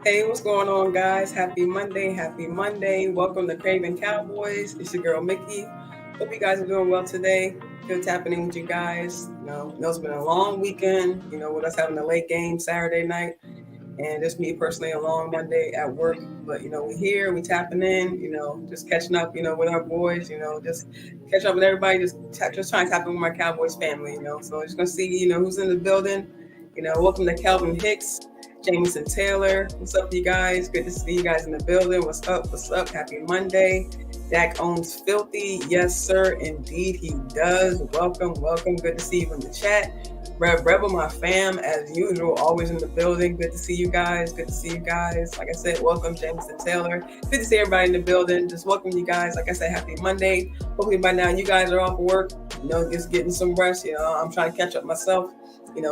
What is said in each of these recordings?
Hey, what's going on, guys? Happy Monday. Happy Monday. Welcome to Craven Cowboys. It's your girl, Mickey. Hope you guys are doing well today. What's happening with you guys? You know, it's been a long weekend, with us having a late game Saturday night. And just me personally, a long Monday at work. But, we're here, we tapping in, just catching up, with our boys, just catching up with everybody, just trying to tap in with my Cowboys family, So I'm just going to see, who's in the building. Welcome to Calvin Hicks, Jameson Taylor. What's up, you guys? Good to see you guys in the building. What's up? What's up? Happy Monday. Dak owns Filthy. Yes, sir. Indeed, he does. Welcome, welcome. Good to see you in the chat. Rebel, my fam, as usual, always in the building. Good to see you guys. Good to see you guys. Like I said, welcome, Jameson Taylor. Good to see everybody in the building. Just welcome you guys. Like I said, happy Monday. Hopefully by now you guys are off work. Just getting some rest. I'm trying to catch up myself.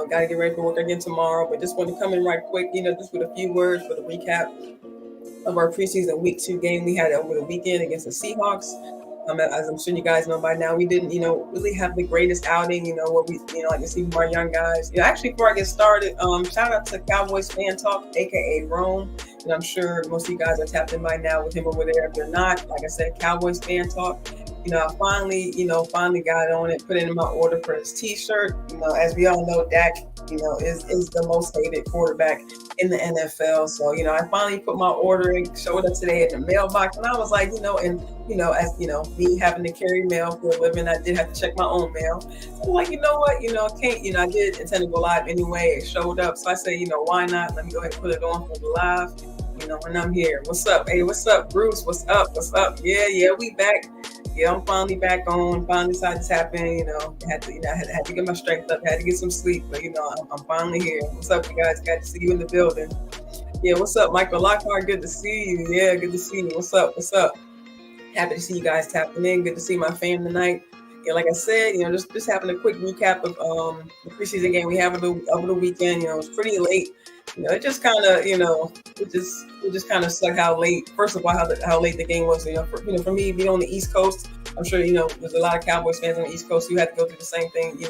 Got to get ready for work again tomorrow. But just want to come in right quick, just with a few words for the recap of our preseason week 2 game we had over the weekend against the Seahawks. As I'm sure you guys know by now, we didn't, really have the greatest outing, what we, like to see from our young guys. Actually, before I get started, shout out to Cowboys Fan Talk, aka Rome. And I'm sure most of you guys are tapped in by now with him over there. If you're not, like I said, Cowboys Fan Talk. I finally got on it, put in my order for his T-shirt. As we all know, Dak, is the most hated quarterback in the NFL. So, I finally put my order in, showed up today in the mailbox, and I was like, as me having to carry mail for a living, I did have to check my own mail. So I'm like, you know what, can't, I did intend to go live anyway. It showed up, so I said, why not? Let me go ahead and put it on for the live. When I'm here. What's up? Hey, what's up, Bruce? What's up? What's up? Yeah, we back. Yeah, I'm finally back on. Finally decided to tap in. Had to get my strength up. Had to get some sleep, but I'm finally here. What's up, you guys? Got to see you in the building. Yeah, what's up, Michael Lockhart? Good to see you. Yeah, good to see you. What's up? What's up? Happy to see you guys tapping in. Good to see my fam tonight. Yeah, like I said, just having a quick recap of the preseason game we have over the weekend. It was pretty late. It just kind of, it just kind of sucked how late. First of all, how late the game was. For me being on the East Coast, I'm sure there's a lot of Cowboys fans on the East Coast who had to go through the same thing.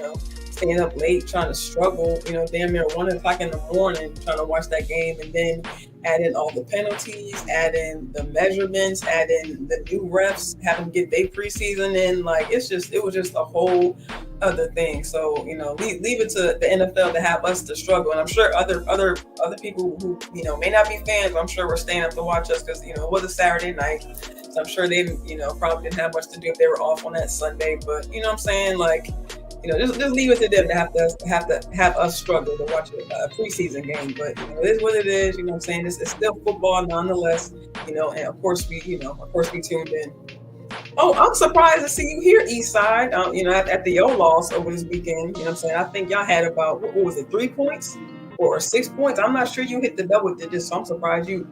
Staying up late, trying to struggle. Damn near 1:00 in the morning trying to watch that game, and then add in all the penalties, add in the measurements, add in the new refs, having to get their preseason in. Like it was just a whole other thing. So leave it to the NFL to have us to struggle, and I'm sure other people who may not be fans, but I'm sure we're staying up to watch us because it was a Saturday night, so I'm sure they probably didn't have much to do if they were off on that Sunday. But what I'm saying, like. Just leave it to them to have us struggle to watch a preseason game. But it is what it is. I'm saying? It's still football nonetheless. And of course we tuned in. Oh, I'm surprised to see you here, Eastside. At the Yo loss over this weekend. I'm saying? I think y'all had about what was it, 3 points or 6 points? I'm not sure you hit the double digits, so I'm surprised you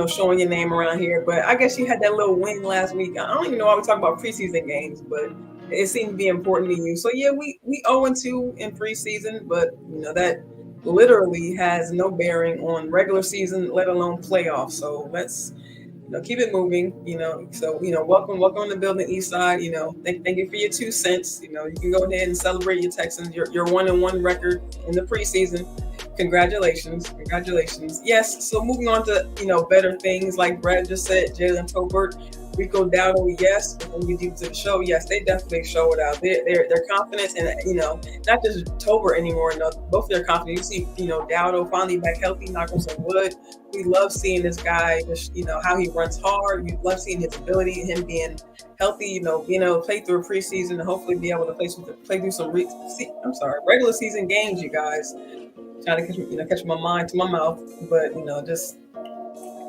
showing your name around here. But I guess you had that little win last week. I don't even know why we talk about preseason games, but it seemed to be important to you. So yeah, we 0-2 in preseason, but that literally has no bearing on regular season, let alone playoffs. So let's keep it moving. So welcome to the building, Eastside. Thank you for your 2 cents. You can go ahead and celebrate your Texans, your 1-1 record in the preseason. Congratulations. Yes. So moving on to better things, like Brad just said, Jalen Tolbert, Rico Dowdle, yes. Before we get deep to the show, yes, they definitely showed out. Their confidence, and not just Tolbert anymore. Both their confidence. You see, Dowdle finally back healthy. Knock on some wood. We love seeing this guy. Just how he runs hard. We love seeing his ability, him being healthy. Being able to play through a preseason and hopefully be able to play through some regular season games. You guys. Trying to catch my mind to my mouth, but just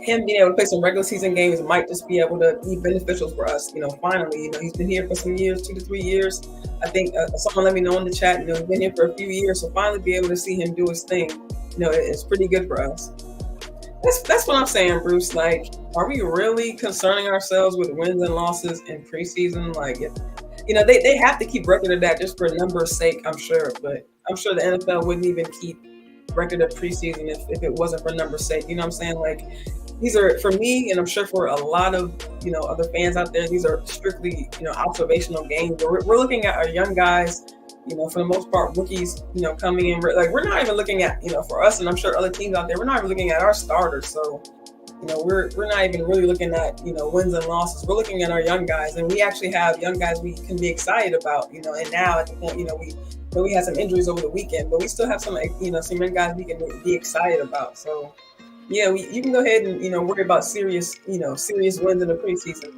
him being able to play some regular season games might just be able to be beneficial for us. Finally, he's been here for some years, 2 to 3 years. I think someone let me know in the chat. He's been here for a few years, so finally be able to see him do his thing, it's pretty good for us. That's what I'm saying, Bruce. Like, are we really concerning ourselves with wins and losses in preseason? Like, they have to keep record of that just for numbers' sake, I'm sure. But I'm sure the NFL wouldn't even keep record of preseason if it wasn't for numbers' sake. You know what I'm saying? Like, these are, for me, and I'm sure for a lot of other fans out there, these are strictly observational games. We're looking at our young guys For the most part, rookies, coming in, like we're not even looking at, for us, and I'm sure other teams out there, we're not even looking at our starters. So, we're not even really looking at, wins and losses. We're looking at our young guys, and we actually have young guys we can be excited about, and now at the point, we had some injuries over the weekend, but we still have some, some young guys we can be excited about. So, yeah, you can go ahead and, worry about serious wins in the preseason.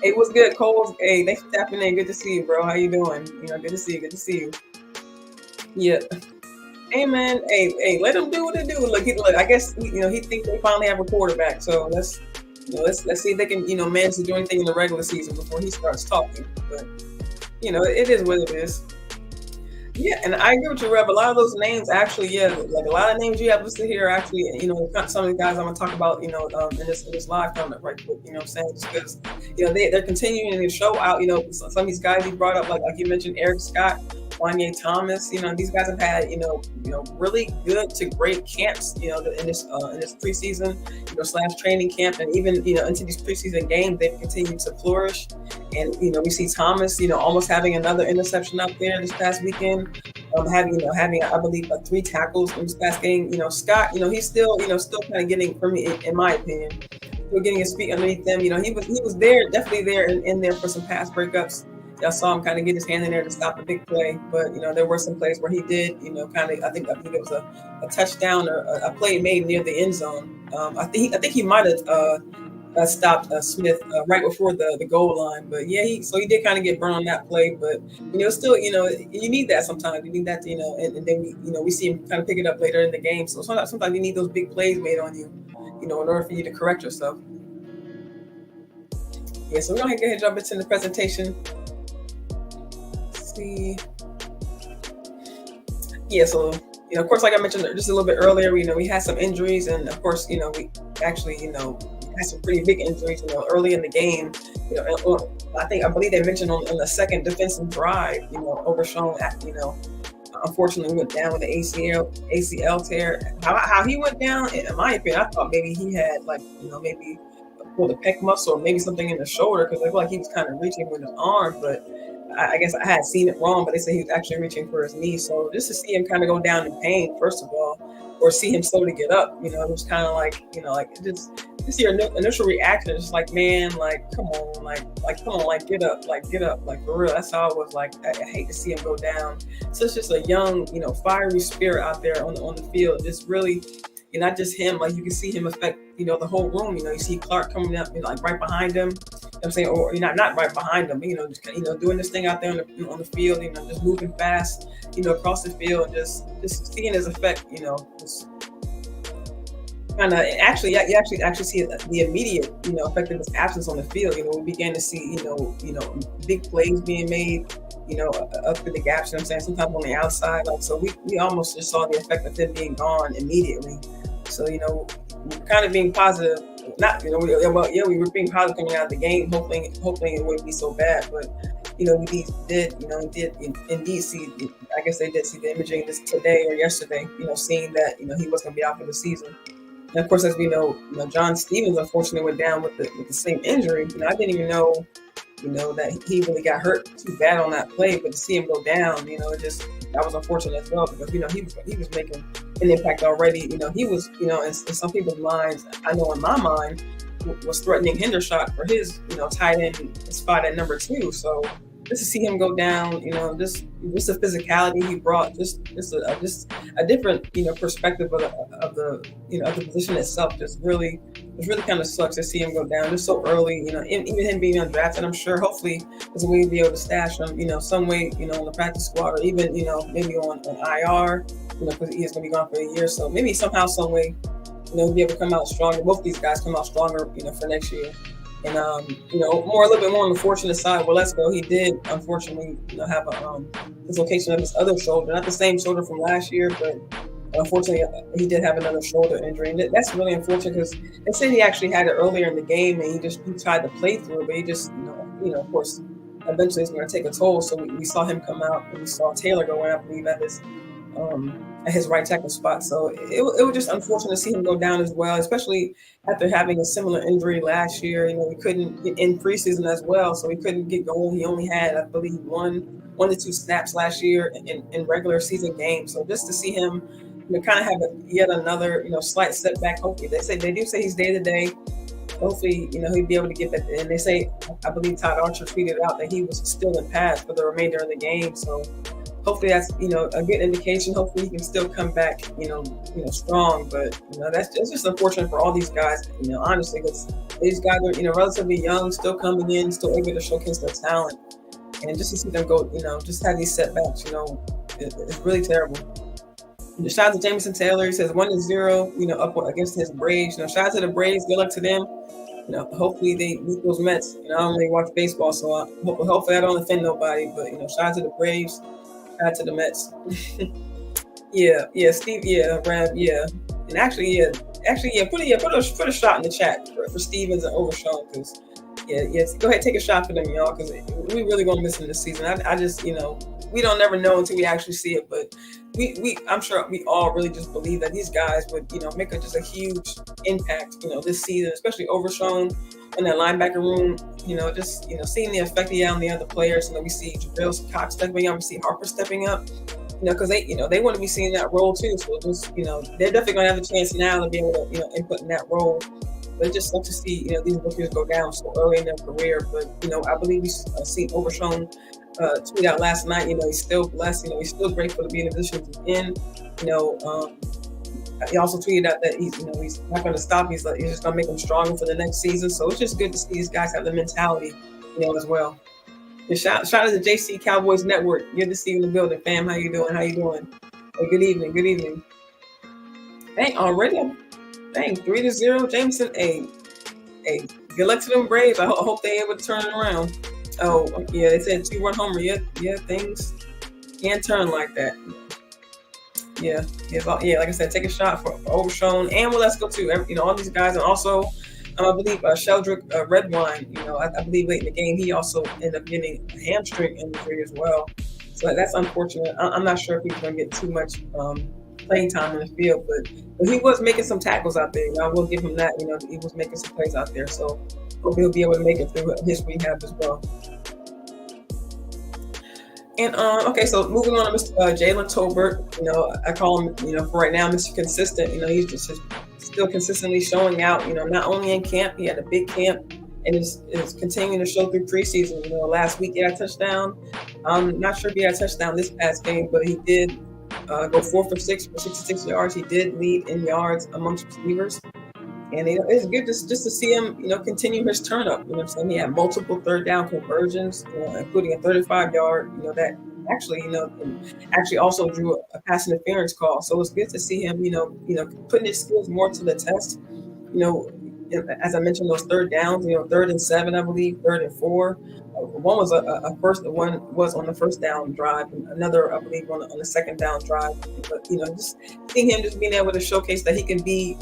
Hey, what's good, Cole? Hey, thanks for tapping in. Good to see you, bro. How you doing? Good to see you. Good to see you. Yeah. Hey, man. Hey, let him do what they do. Look. I guess he thinks they finally have a quarterback. So let's see if they can manage to do anything in the regular season before he starts talking. But it is what it is. Yeah, and I agree with you, Rev. A lot of those names actually, yeah, like a lot of names you have listed here actually, some of the guys I'm gonna talk about, in this live comment right quick, what I'm saying, just because, they're continuing to show out, some of these guys he brought up, like you mentioned, Eric Scott, Wanye Thomas, these guys have had, really good to great camps, in this preseason, / training camp, and even, into these preseason games, they've continued to flourish. And we see Thomas, almost having another interception out there this past weekend. Having I believe 3 tackles in this past game. Scott, he's still kind of getting, for me, in my opinion, still getting his feet underneath them. He was there, definitely there in there for some pass breakups. I saw him kind of get his hand in there to stop a big play, but there were some plays where he did, kind of. I think it was a touchdown or a play made near the end zone. I think he might have. Stopped Smith right before the goal line. But yeah, he did kind of get burned on that play. But still, you need that sometimes. You need that, and then we see him kind of pick it up later in the game. So sometimes you need those big plays made on you, in order for you to correct yourself. Yeah, so we're gonna go ahead and jump into the presentation. Let's see. Yeah, so of course, like I mentioned just a little bit earlier, we had some injuries, and of course, we actually, had some pretty big injuries, early in the game. I believe they mentioned on the second defensive drive, Overshown, unfortunately went down with the ACL tear. How he went down, in my opinion, I thought maybe he had maybe pulled a pec muscle or maybe something in the shoulder, because I feel like he was kind of reaching with his arm, but I guess I had seen it wrong, but they said he was actually reaching for his knee. So just to see him kind of go down in pain, first of all, or see him slowly get up, it was kind of like, just your initial reaction is just like, man, come on, get up, for real. That's how I was like. I hate to see him go down. So it's just a young, fiery spirit out there on the field. Just really, not just him. Like you can see him affect, the whole room. You see Clark coming up, like right behind him. I'm saying, or not right behind him, but, just doing this thing out there on the field. Just moving fast, across the field, just seeing his effect. Just kind of actually see the immediate effect of his absence on the field. We began to see big plays being made up in the gaps. You know what I'm saying, sometimes on the outside. So we almost just saw the effect of him being gone immediately. So kind of being positive. Not we were being positive coming out of the game, hoping it wouldn't be so bad. But we did indeed see. I guess they did see the imaging this today or yesterday. Seeing that he was going to be out for the season. And of course, as we know, John Stevens unfortunately went down with the same injury. I didn't even know, that he really got hurt too bad on that play. But to see him go down, that was unfortunate as well, because he was making an impact already. He was, in some people's minds, I know in my mind, was threatening Hendershot for his, tight end spot at number 2. So just to see him go down, just the physicality he brought, just a different, perspective of the position itself. Just really kind of sucks to see him go down just so early. Even him being undrafted, I'm sure hopefully there's a way to be able to stash him, some way, on the practice squad, or even, maybe on IR, because he is going to be gone for a year. So maybe somehow, some way, be able to come out stronger. Both these guys come out stronger, for next year. And a little bit more on the fortunate side. Well, let's go. He did unfortunately, have a dislocation of his other shoulder, not the same shoulder from last year, but unfortunately he did have another shoulder injury, and that's really unfortunate, because they said he actually had it earlier in the game, and he tried to play through it, but he just, of course, eventually it's going to take a toll. So we saw him come out, and we saw Taylor go in, I believe, at his at his right tackle spot. So it was just unfortunate to see him go down as well, especially after having a similar injury last year. We couldn't get in preseason as well, so we couldn't get going. He only had, I believe, one to two snaps last year in regular season games. So just to see him, kind of have yet another, slight setback. Hopefully, they do say he's day to day. Hopefully, he'd be able to get that. And they say, I believe Todd Archer tweeted out that he was still in pass for the remainder of the game. So hopefully that's, a good indication. Hopefully he can still come back, strong. But, that's just unfortunate for all these guys, honestly, because these guys are, relatively young, still coming in, still able to showcase their talent. And just to see them go, just have these setbacks, it's really terrible. Shout out to Jameson Taylor. He says 1-0, up against his Braves. Shout out to the Braves. Good luck to them. Hopefully they beat those Mets. I don't really watch baseball, so hopefully I don't offend nobody. But shout out to the Braves. Shout out to the Mets. yeah, Steve. Yeah, Rab. Yeah, and actually, put a shot in the chat for Stevens and Overshawn, because go ahead, take a shot for them, y'all, because we really gonna miss them this season. I just, we don't never know until we actually see it, but I'm sure we all really just believe that these guys would, make just a huge impact, this season, especially Overshawn in that linebacker room, just, seeing the effect he had on the other players. We see Jabril Cox stepping up, we see Harper stepping up, because they want to be seeing that role too. So just, they're definitely going to have a chance now to be able to, input in that role. But it's just love to see, these rookies go down so early in their career. But, I believe we see Overshawn tweet out last night, he's still blessed, he's still grateful to be in the position he's in. He also tweeted out that he's not going to stop. He's just going to make them stronger for the next season. So it's just good to see these guys have the mentality, as well. And shout out to the JC Cowboys Network. Good to see you in the building, fam. How you doing? Hey, good evening. Dang, already? Dang, 3-0, Jameson. Hey, good luck to them Braves. I hope they're able to turn it around. Oh, yeah, they said 2-1 homer. Yeah, things can't turn like that. Yeah, like I said, take a shot for Overshawn and let's go too. All these guys, and also I believe Sheldrick Redwine. I believe late in the game he also ended up getting a hamstring injury as well. So that's unfortunate. I'm not sure if he's going to get too much playing time in the field, but he was making some tackles out there. I will give him that. He was making some plays out there. So hopefully he'll be able to make it through his rehab as well. And okay, so moving on to Mr. Jalen Tolbert. I call him, for right now, Mr. Consistent. He's just still consistently showing out. Not only in camp, he had a big camp, and is continuing to show through preseason. Last week he had a touchdown. I'm not sure if he had a touchdown this past game, but he did go 4 for 6 for 66 yards. He did lead in yards amongst receivers. And it's good just to see him, continue his turn up. He had multiple third down conversions, including a 35-yard, that actually also drew a pass interference call. So it's good to see him, putting his skills more to the test. As I mentioned, those third downs, 3rd and 7, I believe, 3rd and 4. One was one was on the first down drive, and another, I believe, on the second down drive. But just seeing him just being able to showcase that he can be,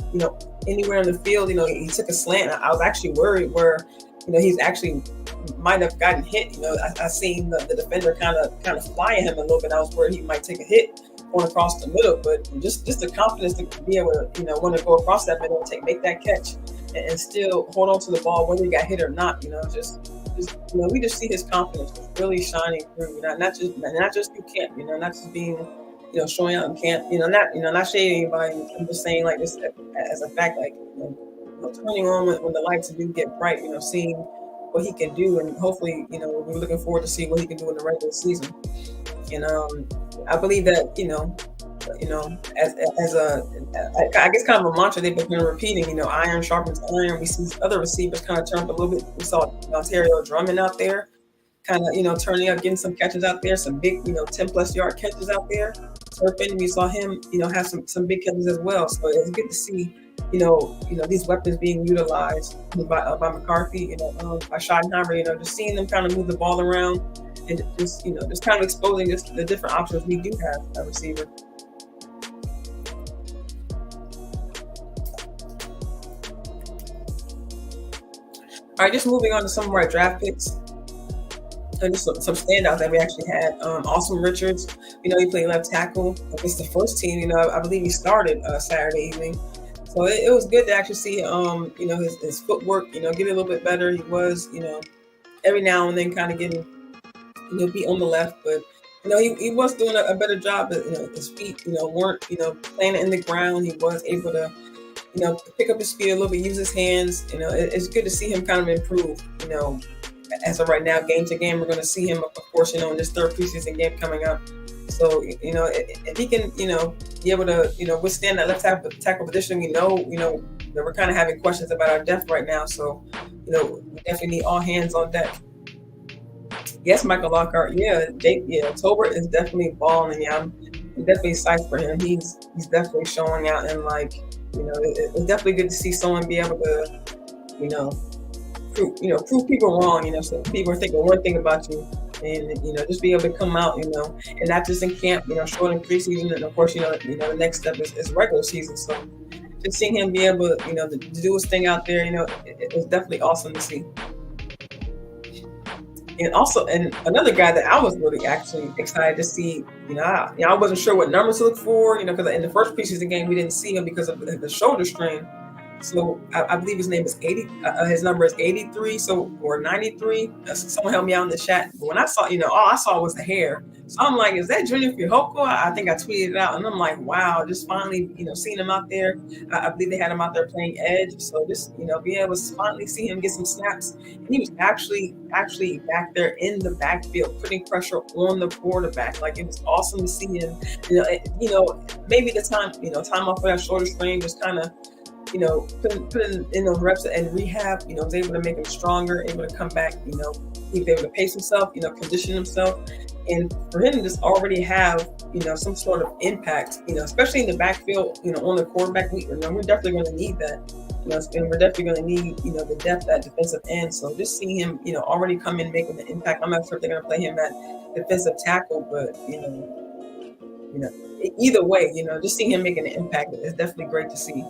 anywhere in the field. He took a slant. I was actually worried where, he's actually might have gotten hit. I seen the defender kind of fly at him a little bit. I was worried he might take a hit going across the middle, but just the confidence to be able to, want to go across that middle and make that catch and still hold on to the ball whether he got hit or not. We just see his confidence really shining through. Not just through camp. Not just being, showing out in camp. Not shading anybody. I'm just saying like this as a fact, like turning on when the lights do get bright. Seeing what he can do, and hopefully, we're looking forward to see what he can do in the regular season. And I believe that as I guess kind of a mantra they've been repeating. Iron sharpens iron. We see other receivers kind of turn up a little bit. We saw Ontario Drummond out there, kind of turning up, getting some catches out there, some big 10+ yard catches out there. Turpin, we saw him have some big catches as well. So it's good to see these weapons being utilized by McCarthy, by Schottenheimer. Just seeing them kind of move the ball around and just kind of exposing just the different options we do have at receiver. All right, just moving on to some of our draft picks. and just some standouts that we actually had. Austin Richards, he played left tackle against the first team. I believe he started Saturday evening. So it was good to actually see, his footwork, get a little bit better. He was, every now and then kind of getting, beat on the left, but he was doing a better job. But his feet, weren't, playing in the ground. He was able to, pick up his speed a little bit, use his hands. It's good to see him kind of improve. As of right now, game to game, we're going to see him, of course, in this third preseason game coming up. So, if he can, be able to, withstand that left tackle position, we know, that we're kind of having questions about our depth right now. So, we definitely need all hands on deck. Yes, Michael Lockhart. Yeah, Tolbert is definitely balling. Yeah, I'm definitely psyched for him. He's definitely showing out, and it's definitely good to see someone be able to, prove people wrong. So people are thinking one thing about you, and just be able to come out, and not just in camp, short in preseason, and of course, the next step is regular season. So just seeing him be able, to do his thing out there, it's definitely awesome to see. And another guy that I was really actually excited to see, I wasn't sure what numbers to look for, because in the first preseason game we didn't see him because of the shoulder strain. So I believe his name is 80. His number is 83. Or 93. Someone help me out in the chat. But when I saw, all I saw was the hair. So I'm like, is that Junior Fihoko? I think I tweeted it out, and I'm like, wow, just finally, seeing him out there. I believe they had him out there playing edge. So just, being able to finally see him get some snaps. And he was actually back there in the backfield, putting pressure on the quarterback. Like, it was awesome to see him. Maybe the time off for that shoulder strain just kind of, putting in those reps and rehab, was able to make him stronger, able to come back, he was able to pace himself, condition himself. And for him to just already have, some sort of impact, especially in the backfield, on the quarterback, we're definitely going to need that. And we're definitely going to need, the depth at defensive end. So just seeing him, already come in making the impact. I'm not sure if they're going to play him at defensive tackle, but, either way, just seeing him making an impact is definitely great to see.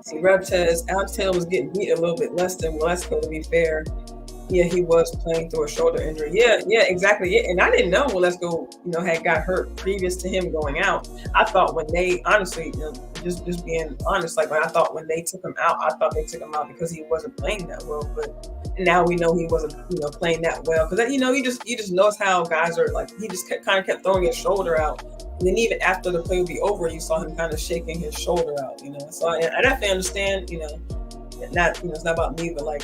See, Rev says Alex Taylor was getting beat a little bit less than Walesko, to be fair. Yeah, he was playing through a shoulder injury. Yeah, exactly. Yeah, and I didn't know Walesko, had got hurt previous to him going out. I thought when they, honestly, just being honest, like, I thought when they took him out, I thought they took him out because he wasn't playing that well. But now we know he wasn't, playing that well. Because, he just knows how guys are, like, he just kind of kept throwing his shoulder out. And then even after the play would be over, you saw him kind of shaking his shoulder out, So I definitely understand, not, it's not about me, but like,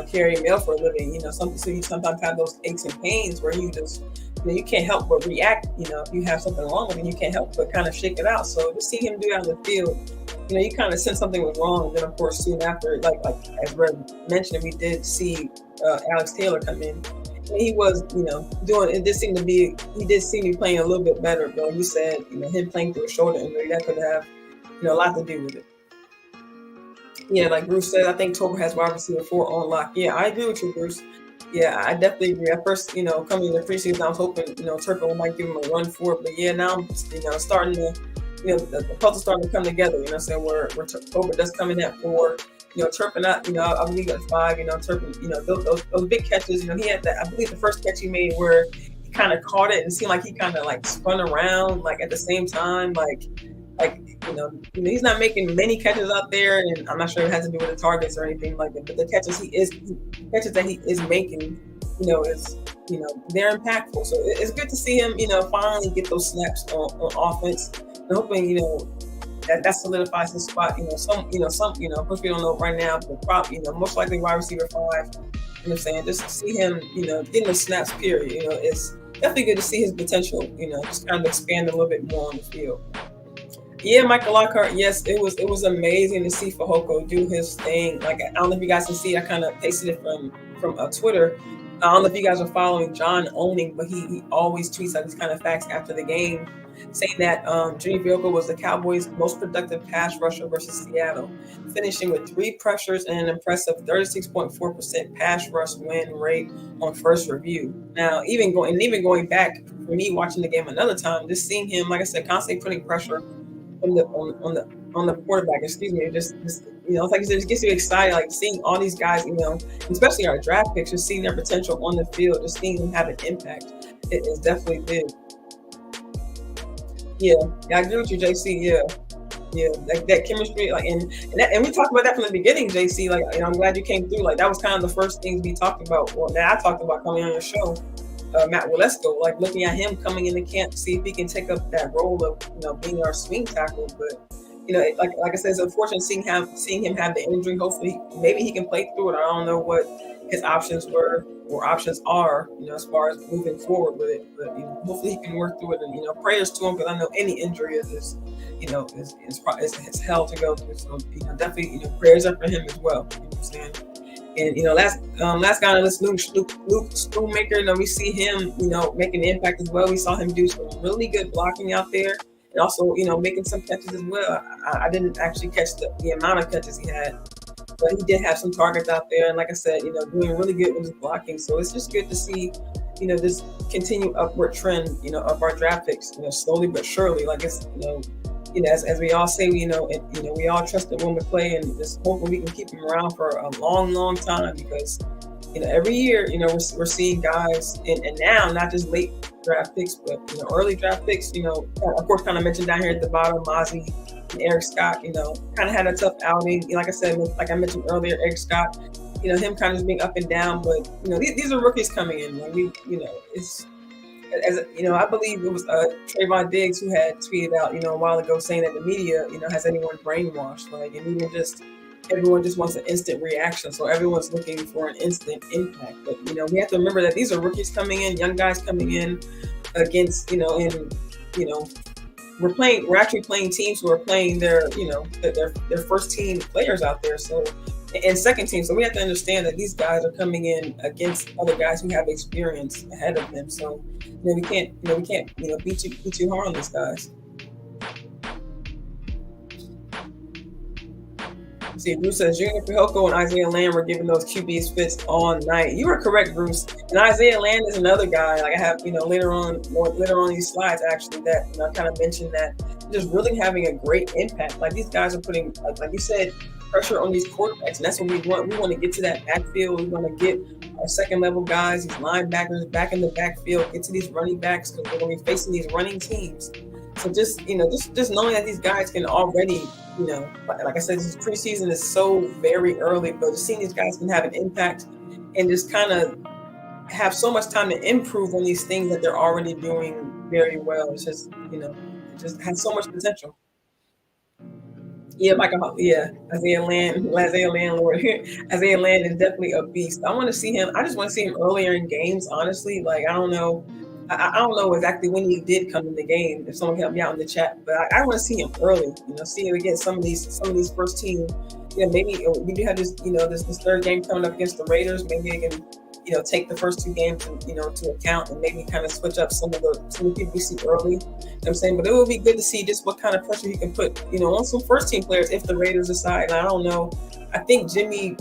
carrying mail for a living, so you sometimes have those aches and pains where you just, you can't help but react, if you have something wrong with you, you can't help but kind of shake it out. So to see him do it on the field, you kind of sense something was wrong. And then of course, soon after, like as Red mentioned, we did see Alex Taylor come in. And he was, doing, he did seem to be playing a little bit better. But you said, him playing through a shoulder injury, that could have, a lot to do with it. Yeah, like Bruce said, I think Tolbert has wide receiver 4 on lock. Yeah, I agree with you, Bruce. Yeah, I definitely agree. At first, coming in the preseason, I was hoping, Turco might give him a run for it. But yeah, now I'm, starting to, the puzzle's starting to come together. Saying where Tolbert does come in at 4. Turpin not, I believe at 5. Turpin, those big catches. He had that. I believe the first catch he made where he kind of caught it and seemed like he kind of like spun around, like at the same time, like he's not making many catches out there, and I'm not sure it has to do with the targets or anything like that. But the catches that he is making, is they're impactful. So it's good to see him, finally get those snaps on offense. And hoping, that solidifies his spot. Some, of course we don't know right now, but probably, most likely wide receiver 5. You know what I'm saying? Just to see him, getting the snaps. Period. It's definitely good to see his potential. Just kind of expand a little bit more on the field. Yeah, Michael Lockhart. Yes, it was amazing to see Fihoko do his thing. Like, I don't know if you guys can see. I kind of pasted it from Twitter. I don't know if you guys are following John Owning, but he always tweets out these kind of facts after the game, saying that Junior Fihoko was the Cowboys' most productive pass rusher versus Seattle, finishing with 3 pressures and an impressive 36.4% pass rush win rate on first review. Now, even going back for me watching the game another time, just seeing him, like I said, constantly putting pressure on on the quarterback. Excuse me. Just it's like you said, it gets you excited, like seeing all these guys. Especially our draft picks, just seeing their potential on the field, just seeing them have an impact. It is definitely big. Yeah, I agree with you, JC. Yeah, like that chemistry, like and we talked about that from the beginning, JC. Like, I'm glad you came through. Like that was kind of the first things we talked about. Well, that I talked about coming on your show, Matt Walesko, like looking at him coming into camp to see if he can take up that role of being our swing tackle. But like I said, it's unfortunate seeing him have the injury. Hopefully, maybe he can play through it. I don't know what his options were or options are, as far as moving forward with it. But hopefully he can work through it. And prayers to him, because I know any injury is hell to go through. So definitely prayers up for him as well. You know what I'm saying? And last guy on this Luke Schoonmaker, we see him making an impact as well. We saw him do some really good blocking out there, and also making some catches as well. I didn't actually catch the amount of catches he had, but he did have some targets out there, and like I said, doing really good with his blocking. So it's just good to see this continued upward trend of our draft picks, slowly but surely. Like it's as we all say, we all trust in Will McClay, and just hopefully we can keep him around for a long, long time, because every year we're seeing guys, and now not just late draft picks, but early draft picks. Of course, kind of mentioned down here at the bottom, Mozzie and Eric Scott. Kind of had a tough outing. Like I said, like I mentioned earlier, Eric Scott. Him kind of just being up and down, but these are rookies coming in. Like it's. I believe it was Trayvon Diggs who had tweeted out, a while ago, saying that the media, has anyone brainwashed, like, and even just everyone just wants an instant reaction, so everyone's looking for an instant impact. But we have to remember that these are rookies coming in, young guys coming in against, we're actually playing teams who are playing their first team players out there, so. And second team, so we have to understand that these guys are coming in against other guys who have experience ahead of them. So we can't be too hard on these guys. See, Bruce says Junior Fehoko and Isaiah Land were giving those QBs fits all night. You are correct, Bruce. And Isaiah Land is another guy. Like I have, later on these slides actually that I kind of mentioned that just really having a great impact. Like these guys are putting, like you said, pressure on these quarterbacks, and that's what we want. We want to get to that backfield. We want to get our second level guys, these linebackers, back in the backfield, get to these running backs, because we're going to be facing these running teams. So just knowing that these guys can already, like I said, this preseason is so very early, but just seeing these guys can have an impact and just kind of have so much time to improve on these things that they're already doing very well. It's just, it just has so much potential. Yeah, Michael. Yeah, Isaiah Land, Lord. Isaiah Land is definitely a beast. I want to see him. I just want to see him earlier in games. Honestly, like I don't know exactly when he did come in the game. If someone can help me out in the chat, but I want to see him early. See him against some of these first team. Maybe we do have this. This third game coming up against the Raiders. Maybe they can. Take the first two games to account, and maybe kind of switch up some of the people we see early. You know what I'm saying? But it would be good to see just what kind of pressure he can put, on some first team players if the Raiders decide. And I don't know. I think Jimmy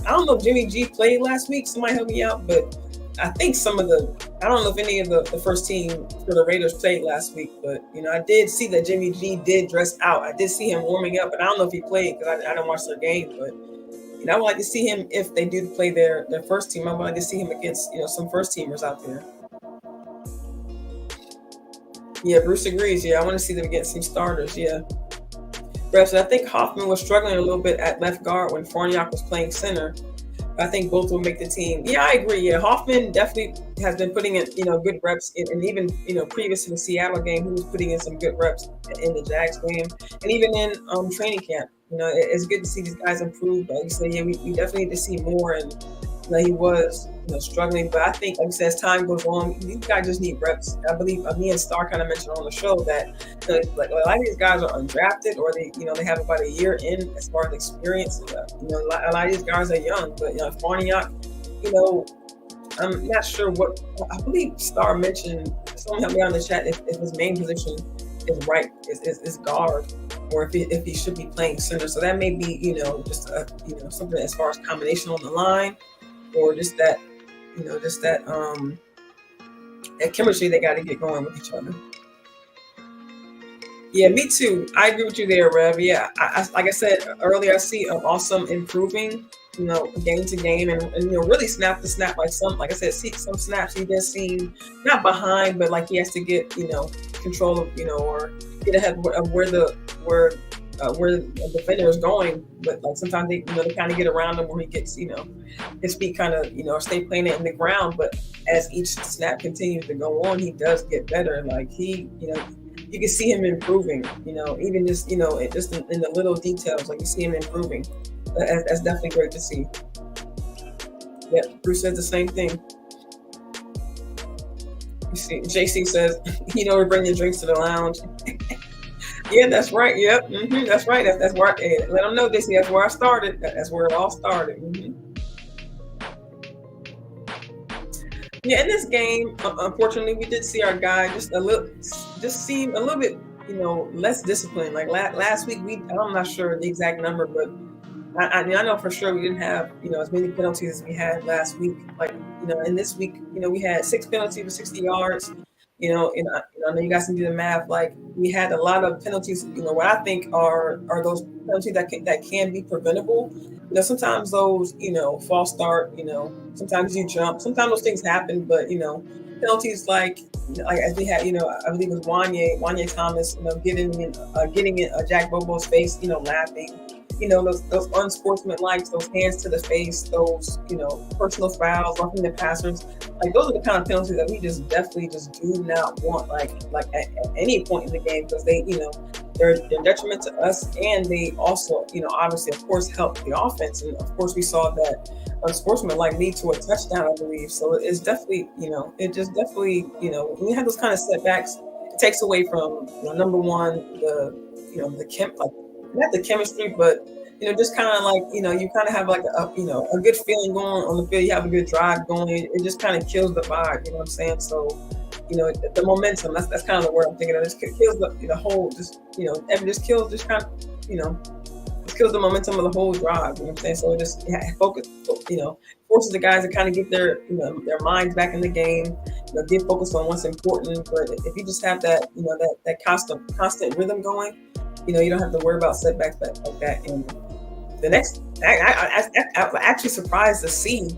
G played last week. Somebody help me out. But I think I don't know if any of the first team for the Raiders played last week. But, I did see that Jimmy G did dress out. I did see him warming up, but I don't know if he played because I didn't watch their game. But I would like to see him if they do play their first team. I would like to see him against some first teamers out there. Yeah, Bruce agrees. Yeah, I want to see them against some starters. Yeah, Brett, I think Hoffman was struggling a little bit at left guard when Farniok was playing center. I think both will make the team. Yeah, I agree. Yeah, Hoffman definitely has been putting in good reps, and even previous to the Seattle game, he was putting in some good reps in the Jags game, and even in training camp. It's good to see these guys improve. Like you said, yeah, we definitely need to see more, and he was struggling. But I think, like I said, as time goes on, these guys just need reps. I believe me and Star kind of mentioned on the show that like a lot of these guys are undrafted, or they have about a year in as far as experience. A lot of these guys are young, but Farniok, I'm not sure what. I believe Star mentioned. Someone help me out in the chat if his main position is right is guard, or if he should be playing center. So that may be just something as far as combination on the line, or just that that chemistry they got to get going with each other. Yeah, me too. I agree with you there, Rev. Yeah, like I said earlier, I see awesome improving, game to game, and really snap to snap. Like I said, see some snaps he does seem not behind, but like he has to get control of or get ahead of where the defender is going. But like sometimes they kind of get around him where he gets his feet kind of stay playing it in the ground. But as each snap continues to go on, he does get better. Like he you can see him improving, even just, just in the little details, like you see him improving. That's definitely great to see. Yeah, Bruce says the same thing. You see, JC says, we're bringing drinks to the lounge. Yeah, that's right. Yep, that's right. That's where let them know, JC, that's where I started. That's where it all started. Yeah, in this game, unfortunately, we did see our guy just seem a little bit, less disciplined. Like last week, I'm not sure the exact number, but I know for sure we didn't have, as many penalties as we had last week. Like, in this week, we had 6 penalties for 60 yards. And I know you guys can do the math. Like we had a lot of penalties. What I think are those penalties that can be preventable. Sometimes those false start. Sometimes you jump. Sometimes those things happen. But penalties like as we had. I believe it was Wanye Thomas. Getting in Jack Bobo's face. Laughing. Those unsportsmanlike, those hands to the face, those personal fouls, roughing the passers. Like those are the kind of penalties that we just definitely just do not want. Like at any point in the game, because they're detriment to us, and they also obviously of course help the offense. And of course we saw that unsportsmanlike lead to a touchdown, I believe. So it's definitely it just definitely when you have those kind of setbacks, it takes away from number one not the chemistry, but just kind of like you kind of have like a good feeling going on the field. You have a good drive going. It just kind of kills the vibe. You know what I'm saying? So the momentum. That's kind of the word I'm thinking of. It just kills the whole. Just kills just kind of just kills the momentum of the whole drive. You know what I'm saying? So it just forces the guys to kind of get their their minds back in the game. Get focused on what's important. But if you just have that that constant rhythm going. You don't have to worry about setbacks like that. And the next, I actually surprised to see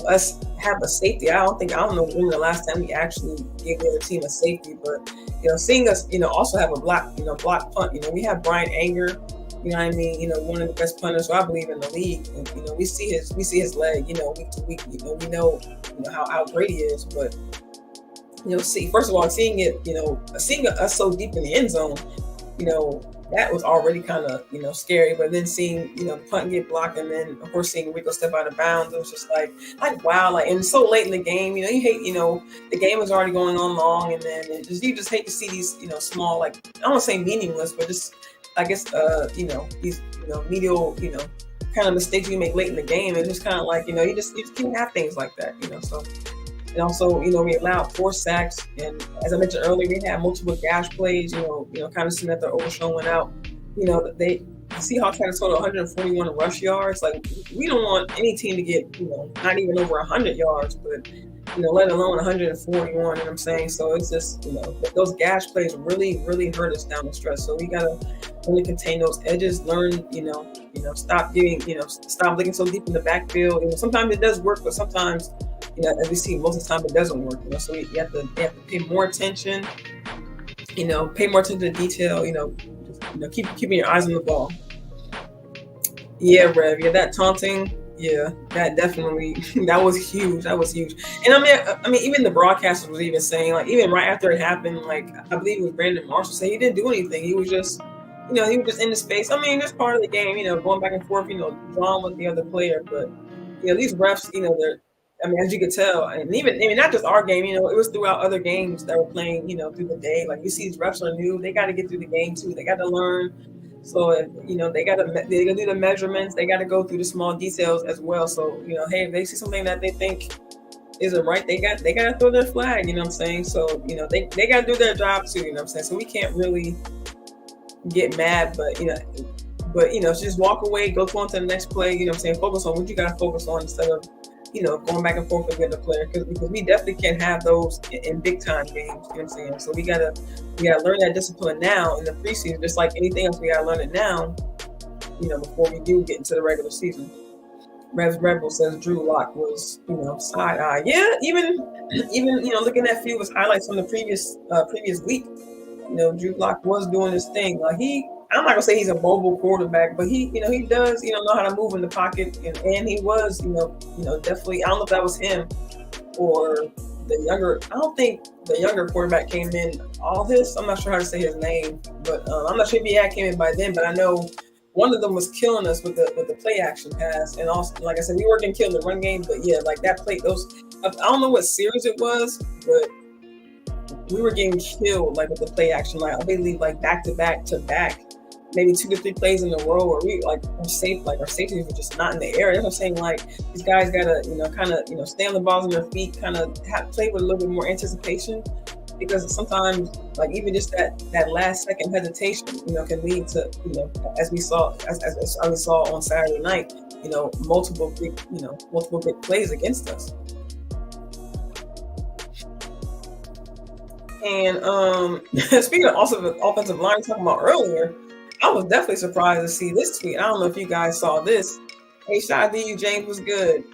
us have a safety. I don't know when the last time we actually gave the other team a safety, but seeing us also have a block punt. We have Brian Anger. What I mean? One of the best punters, I believe, in the league. And we see his leg. Week to week. We know how great he is, but first of all, seeing us so deep in the end zone. That was already kind of, scary. But then seeing, the punt get blocked, and then of course seeing Rico step out of bounds, it was just like wow, and so late in the game, you hate, the game is already going on long, and then you just hate to see these, small, like I don't want to say meaningless, but just I guess these medial, kind of mistakes you make late in the game, and just kind of like you just can't have things like that, so. And also, we allowed 4 sacks, and as I mentioned earlier, we had multiple gash plays. Kind of seeing that the overshown went out. The Seahawks had a total of 141 rush yards. Like we don't want any team to get not even over 100 yards, but let alone 141. You know what I'm saying? So it's just those gash plays really hurt us down the stretch. So we gotta really contain those edges. Learn stop stop looking so deep in the backfield. Sometimes it does work, but sometimes. As we see, most of the time it doesn't work. So you have to pay more attention. Pay more attention to detail. Keeping your eyes on the ball. Yeah, Rev. Yeah, that taunting. Yeah, that definitely that was huge. And I mean, even the broadcaster was even saying, like, even right after it happened, like I believe it was Brandon Marshall saying he didn't do anything. He was just, he was just in the space. I mean, that's part of the game. Going back and forth. Drawing with the other player, but these refs, they're. I mean, as you could tell, and even not just our game, it was throughout other games that were playing, through the day. Like you see, these refs are new; they got to get through the game too. They got to learn. So they got to do the measurements. They got to go through the small details as well. So hey, if they see something that they think isn't right, they got to throw their flag. You know what I'm saying? So they got to do their job too. You know what I'm saying? So we can't really get mad, but just walk away, go on to the next play. You know what I'm saying? Focus on what you got to focus on instead of going back and forth with the other player because we definitely can't have those in big time games. You know what I'm saying? So we gotta learn that discipline now in the preseason, just like anything else. We gotta learn it now, before we do get into the regular season. Revs Rebel says Drew Lock was, side eye. Yeah, even looking at few of his highlights from the previous week, Drew Lock was doing his thing. Like I'm not gonna say he's a mobile quarterback, but he does, know how to move in the pocket, and he was, definitely. I don't know if that was him or the younger. I don't think the younger quarterback came in all this. I'm not sure how to say his name, but I'm not sure if he came in by then. But I know one of them was killing us with the play action pass, and also, like I said, we were getting killed in the run game. But yeah, like that play, I don't know what series it was, but we were getting killed like with the play action. Like I believe like back to back, maybe 2 to 3 plays in a row, or we like our safeties were just not in the area. That's what I'm saying. Like these guys gotta kind of stay on the balls on their feet, kind of play with a little bit more anticipation. Because sometimes, like even just that last second hesitation, can lead to, as we saw on Saturday night, multiple big plays against us. And speaking of also the offensive line, talking about earlier, I was definitely surprised to see this tweet. I don't know if you guys saw this. Hey, shout out to you, James. Was good.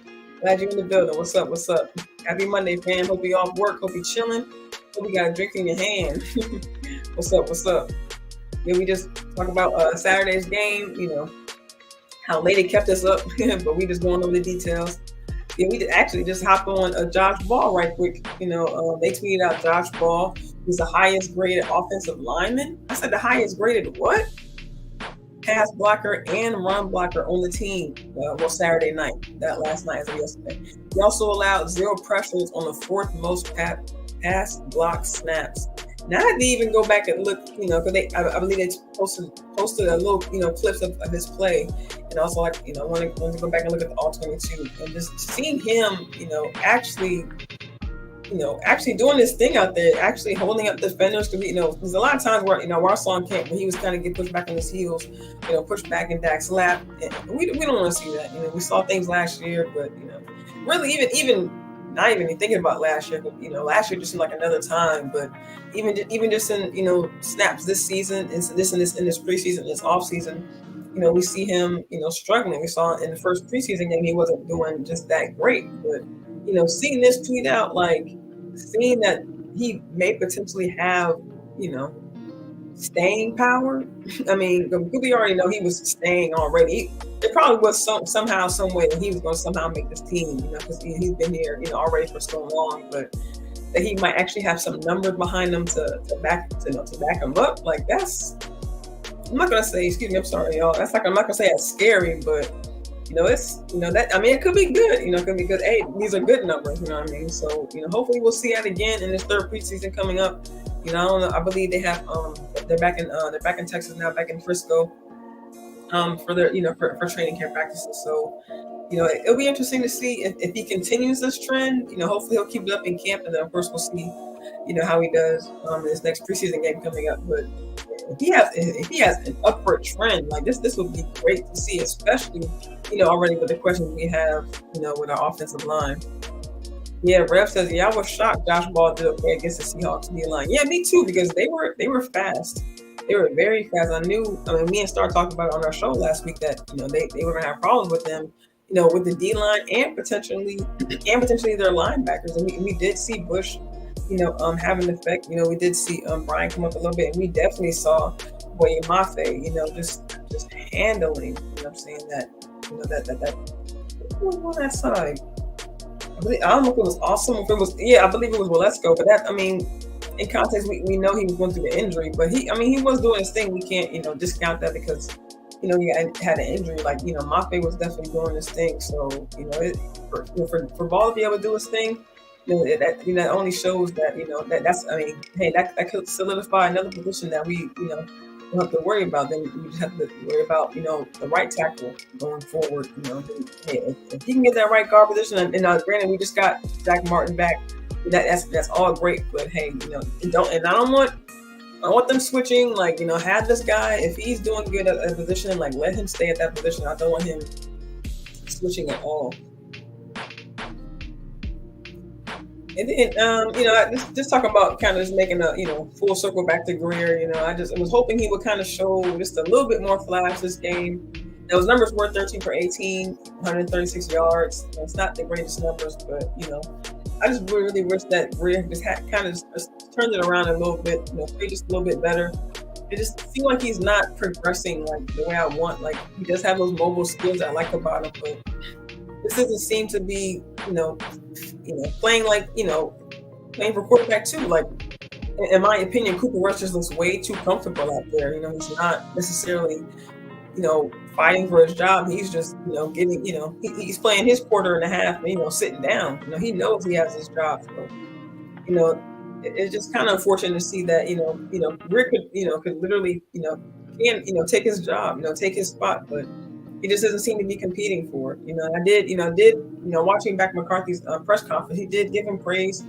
Glad you're in the building. What's up? What's up? Happy Monday, fam. Hope you off work. Hope you chilling. Hope you got a drink in your hand. What's up? What's up? Yeah, we just talk about Saturday's game. How late it kept us up, but we just going over the details. Yeah, we actually just hop on Josh Ball right quick. They tweeted out Josh Ball is the highest graded offensive lineman. I said the highest graded what? Pass blocker and run blocker on the team. Saturday night, that last night as of yesterday. He also allowed 0 pressures on the 4th most pass block snaps. Now I had to even go back and look, because I believe they posted a little, clips of his play, and also like, I want to go back and look at the all 22 and just seeing him, actually doing this thing out there, actually holding up defenders. Because there's a lot of times where Warsaw can't, when he was kind of get pushed back on his heels, pushed back in Dak's lap, and we don't want to see that. We saw things last year, but really even. Not even thinking about last year, but last year just seemed like another time. But even just in snaps this season, in this preseason, this off season, we see him struggling. We saw in the first preseason game he wasn't doing just that great. But seeing this tweet out, like seeing that he may potentially have staying power. I mean, we already know he was staying already. It probably was somehow, some way that he was going to somehow make this team, because he's been here, already for so long. But that he might actually have some numbers behind him to back him up. Like that's, I'm not gonna say. Excuse me, I'm sorry, y'all. That's like I'm not gonna say that's scary, but it's that. I mean, it could be good. It could be good. Hey, these are good numbers. You know what I mean? So hopefully we'll see that again in this 3rd preseason coming up. I don't know. I believe they have they're back in Texas now, back in Frisco, for their for training camp practices. So it'll be interesting to see if he continues this trend. Hopefully he'll keep it up in camp, and then of course we'll see how he does in his next preseason game coming up. But if he has an upward trend like this would be great to see, especially already with the questions we have with our offensive line. Yeah, Rev says, I was shocked Josh Ball did okay against the Seahawks D-line. Yeah, me too, because they were fast. They were very fast. Me and Star talked about it on our show last week that, they were going to have problems with them, with the D-line and potentially their linebackers. And we did see Bush, have an effect. We did see Brian come up a little bit, and we definitely saw Boye Mafe, just handling, I'm saying that, who was on that side? I don't know if it was awesome. If it was, I believe it was Walesko. But that, in context, we know he was going through the injury. But he was doing his thing. We can't, discount that because, he had an injury. Like, Mafe was definitely doing his thing. So, for Ball to be able to do his thing, that only shows that, that could solidify another position that we, don't have to worry about. Then we just have to worry about, the right tackle going forward. If he can get that right guard position, and granted, we just got Zach Martin back. That's all great. But hey, I don't want them switching. Like, have this guy, if he's doing good at a position, like let him stay at that position. I don't want him switching at all. And then, just talking about kind of just making a, full circle back to Greer. I was hoping he would kind of show just a little bit more flash this game. Those numbers were 13 for 18, 136 yards. It's not the greatest numbers, but I just really wish that Greer just had kind of just turned it around a little bit. Played just a little bit better. It just seems like he's not progressing like the way I want. Like he does have those mobile skills I like about him, but this doesn't seem to be, playing like, playing for quarterback too. Like, in my opinion, Cooper Rush just looks way too comfortable out there. He's not necessarily, fighting for his job. He's just, getting, he's playing his quarter and a half, sitting down. He knows he has his job. So, it's just kind of unfortunate to see that, Rick could literally, can, take his job, take his spot, but he just doesn't seem to be competing for it. I did, watching back McCarthy's press conference, he did give him praise.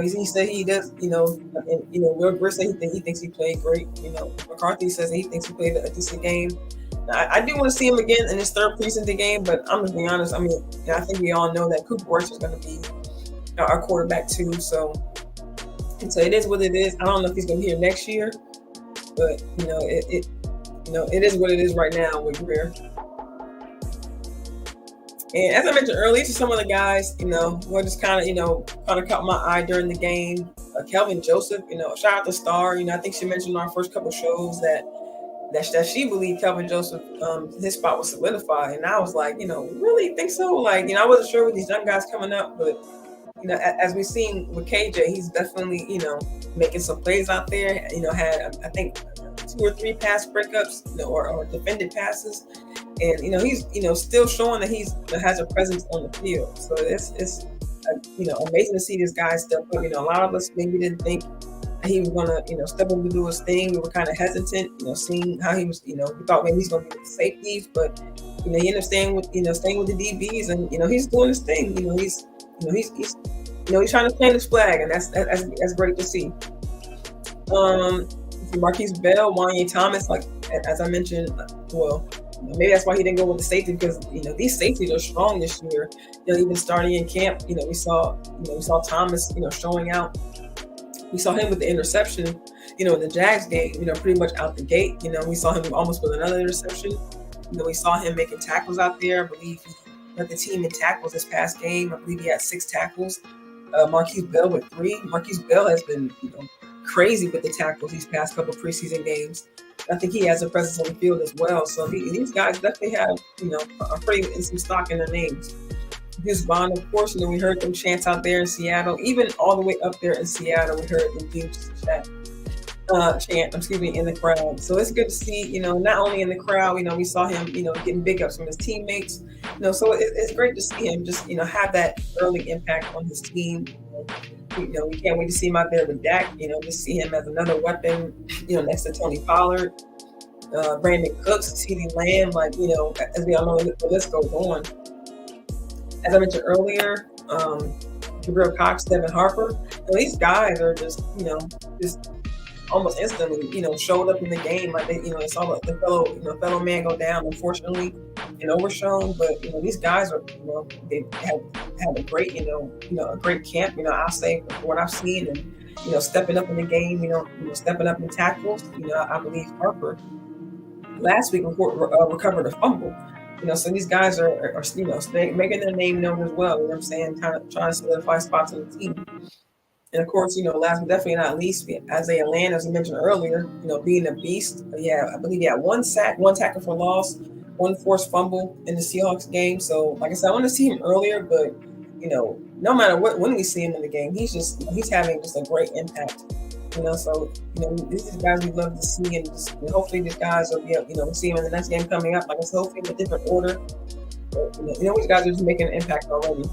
He said he does, and Will Britt said he thinks he played great. McCarthy says he thinks he played a decent game. I do want to see him again in his third preseason game, but I'm just being honest. I mean, I think we all know that Cooper Rush is going to be our quarterback too. So it is what it is. I don't know if he's going to be here next year, but it is what it is right now with Greer. And as I mentioned earlier, to some of the guys, who just kind of caught my eye during the game. Kelvin Joseph, shout out to Star. I think she mentioned in our first couple shows that she believed Kelvin Joseph, his spot was solidified. And I was like, really think so? Like, I wasn't sure with these young guys coming up, but as we've seen with KJ, he's definitely, making some plays out there. Had I think 2 or 3 pass breakups, or defended passes. And he's still showing that has a presence on the field. So it's amazing to see this guy step up. A lot of us maybe didn't think he was gonna step up to do his thing. We were kind of hesitant, seeing how he was. We thought maybe he's gonna be with the safeties, but he ended up staying with the DBs, and he's doing his thing. He's trying to plant his flag, and that's great to see. Marquise Bell, Wanye Thomas, like as I mentioned, maybe that's why he didn't go with the safety, because these safeties are strong this year. Even starting in camp, we saw Thomas, showing out. We saw him with the interception, in the Jags game, pretty much out the gate. We saw him almost with another interception. We saw him making tackles out there. I believe he led the team in tackles this past game. I believe he had 6 tackles. Marquise Bell with 3. Marquise Bell has been, crazy with the tackles these past couple preseason games. I think he has a presence on the field as well. So these guys definitely have, are pretty some stock in their names. Deuce Vaughn, of course, we heard them chants out there in Seattle. Even all the way up there in Seattle, we heard them Deuce chant, in the crowd. So it's good to see, not only in the crowd, we saw him, getting big ups from his teammates. So it's great to see him just, have that early impact on his team. We can't wait to see him out there with Dak, to see him as another weapon, next to Tony Pollard, Brandon Cooks, CeeDee Lamb, as we all know, the list goes on. As I mentioned earlier, Jabril Cox, Devin Harper, these guys are just almost instantly, showed up in the game. Like they saw the fellow man go down, unfortunately, and overshown. But these guys are, they have had a great, a great camp. I'll say for what I've seen, and stepping up in the game, stepping up in tackles. I believe Harper last week recovered a fumble. So these guys are making their name known as well. You know what I'm saying? Kind of trying to solidify spots on the team. And of course, last but definitely not least, Isaiah Land, as I mentioned earlier, being a beast. I believe he had 1 sack, 1 tackle for loss, 1 forced fumble in the Seahawks game. So, like I said, I want to see him earlier, but no matter when we see him in the game, he's having just a great impact. So these are guys we love to see, and hopefully these guys will be able, we'll see him in the next game coming up. Like I said, hopefully in a different order. But, these guys are just making an impact already.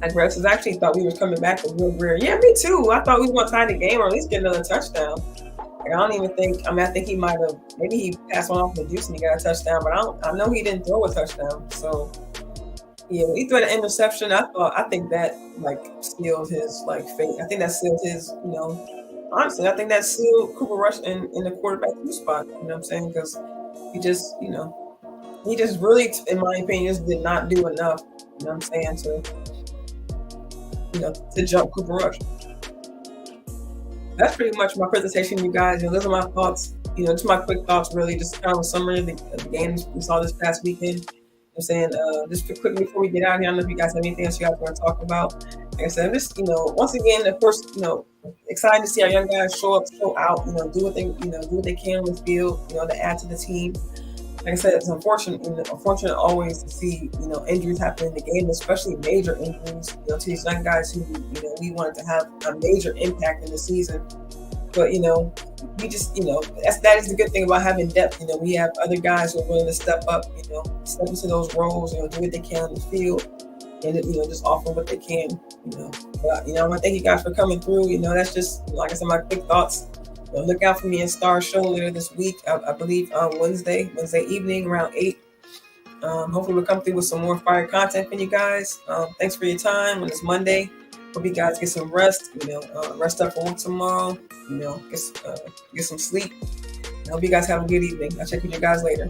And Rex actually thought we were coming back with Will Greer. Yeah, me too. I thought we were going to tie the game or at least get another touchdown. Like, I don't even think. I think he might have. Maybe he passed one off to Deuce and he got a touchdown, but I know he didn't throw a touchdown. So yeah, when he threw an interception, I think that sealed his fate. I think that sealed his. Honestly, I think that sealed Cooper Rush in the quarterback 2 spot. You know what I'm saying? Because he just really, in my opinion, just did not do enough. You know what I'm saying? to jump Cooper Rush. That's pretty much my presentation, you guys. Those are my thoughts. Just my quick thoughts, really, just kind of a summary of the games we saw this past weekend. I'm saying, just quickly before we get out here, I don't know if you guys have anything else you guys want to talk about. Like I said, just once again, of course, excited to see our young guys show up, show out, do what they can on the field, to add to the team. Like I said, it's unfortunate always to see, injuries happen in the game, especially major injuries, to these young guys who, we wanted to have a major impact in the season. But, we just, that is the good thing about having depth. We have other guys who are willing to step up, step into those roles, do what they can on the field and, just offer what they can, But, I want to thank you guys for coming through. That's just, like I said, my quick thoughts. Look out for me in Star Show later this week. I believe Wednesday evening around 8. Hopefully we'll come through with some more fire content for you guys. Thanks for your time on this Monday. Hope you guys get some rest. Rest up for work tomorrow. Get some sleep. I hope you guys have a good evening. I'll check with you guys later.